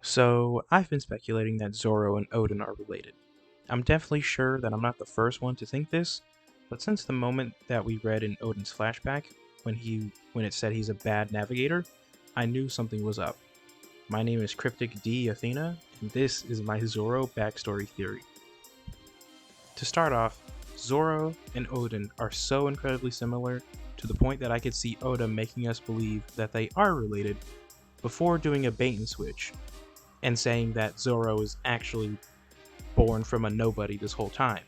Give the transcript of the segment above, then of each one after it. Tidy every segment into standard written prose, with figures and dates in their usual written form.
So, I've been speculating that Zoro and Odin are related. I'm definitely sure that I'm not the first one to think this, but since the moment that we read in Odin's flashback, when it said he's a bad navigator, I knew something was up. My name is Cryptic D, Athena, and this is my Zoro backstory theory. To start off, Zoro and Odin are so incredibly similar to the point that I could see Oda making us believe that they are related before doing a bait and switch and saying that Zoro is actually born from a nobody this whole time,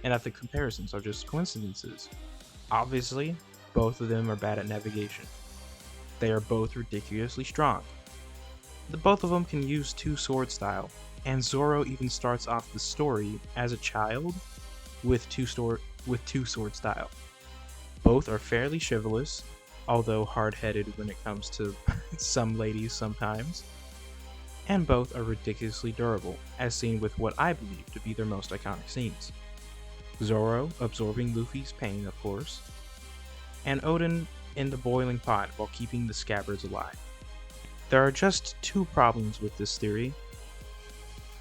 and that the comparisons are just coincidences. Obviously, both of them are bad at navigation. They are both ridiculously strong. Both of them can use two sword style, and Zoro even starts off the story as a child with two sword style. Both are fairly chivalrous, although hard-headed when it comes to some ladies sometimes. And both are ridiculously durable, as seen with what I believe to be their most iconic scenes. Zoro absorbing Luffy's pain, of course, and Odin in the boiling pot while keeping the scabbards alive. There are just two problems with this theory.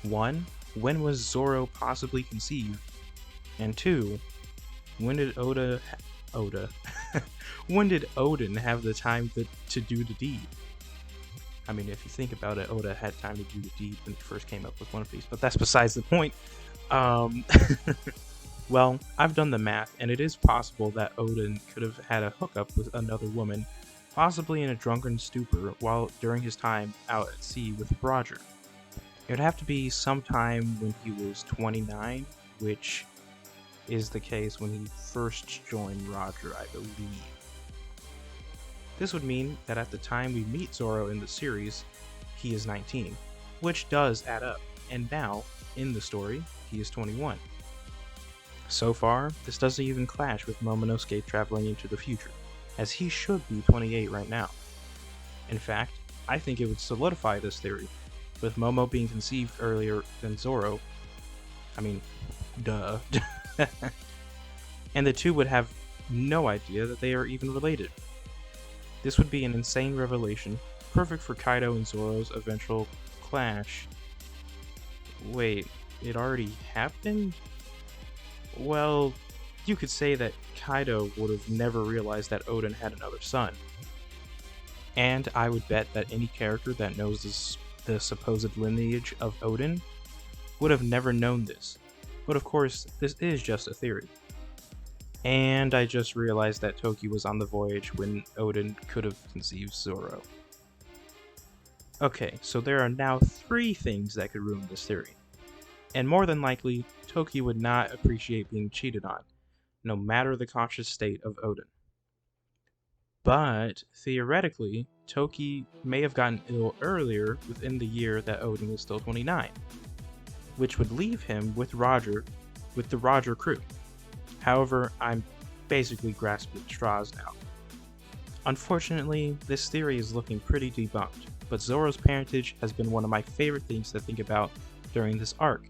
One, when was Zoro possibly conceived? And two, when did when did Odin have the time to do the deed? I mean, if you think about it, Oda had time to do the deed when he first came up with One Piece, but that's besides the point. Well, I've done the math, and it is possible that Odin could have had a hookup with another woman, possibly in a drunken stupor while during his time out at sea with Roger. It would have to be sometime when he was 29, which is the case when he first joined Roger, I believe. This would mean that at the time we meet Zoro in the series, he is 19, which does add up, and now, in the story, he is 21. So far, this doesn't even clash with Momonosuke traveling into the future, as he should be 28 right now. In fact, I think it would solidify this theory, with Momo being conceived earlier than Zoro. I mean, duh. And the two would have no idea that they are even related. This would be an insane revelation, perfect for Kaido and Zoro's eventual clash. Wait, it already happened? Well, you could say that Kaido would have never realized that Odin had another son. And I would bet that any character that knows the supposed lineage of Odin would have never known this. But of course, this is just a theory. And I just realized that Toki was on the voyage when Odin could have conceived Zoro. Okay, so there are now 3 things that could ruin this theory. And more than likely, Toki would not appreciate being cheated on, no matter the conscious state of Odin. But, theoretically, Toki may have gotten ill earlier within the year that Odin was still 29, which would leave him with the Roger crew. However, I'm basically grasping at straws now. Unfortunately, this theory is looking pretty debunked, but Zoro's parentage has been one of my favorite things to think about during this arc.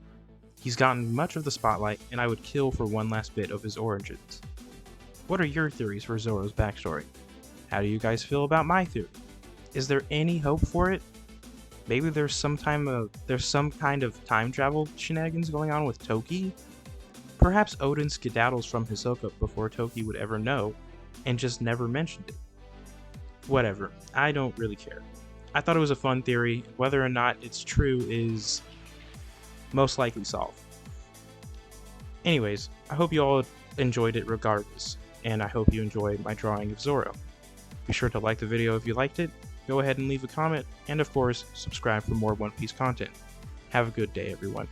He's gotten much of the spotlight, and I would kill for one last bit of his origins. What are your theories for Zoro's backstory? How do you guys feel about my theory? Is there any hope for it? Maybe there's some kind of time travel shenanigans going on with Toki? Perhaps Odin skedaddles from his hookup before Toki would ever know, and just never mentioned it. Whatever, I don't really care. I thought it was a fun theory. Whether or not it's true is most likely solved. Anyways, I hope you all enjoyed it regardless, and I hope you enjoyed my drawing of Zoro. Be sure to like the video if you liked it, go ahead and leave a comment, and of course, subscribe for more One Piece content. Have a good day, everyone.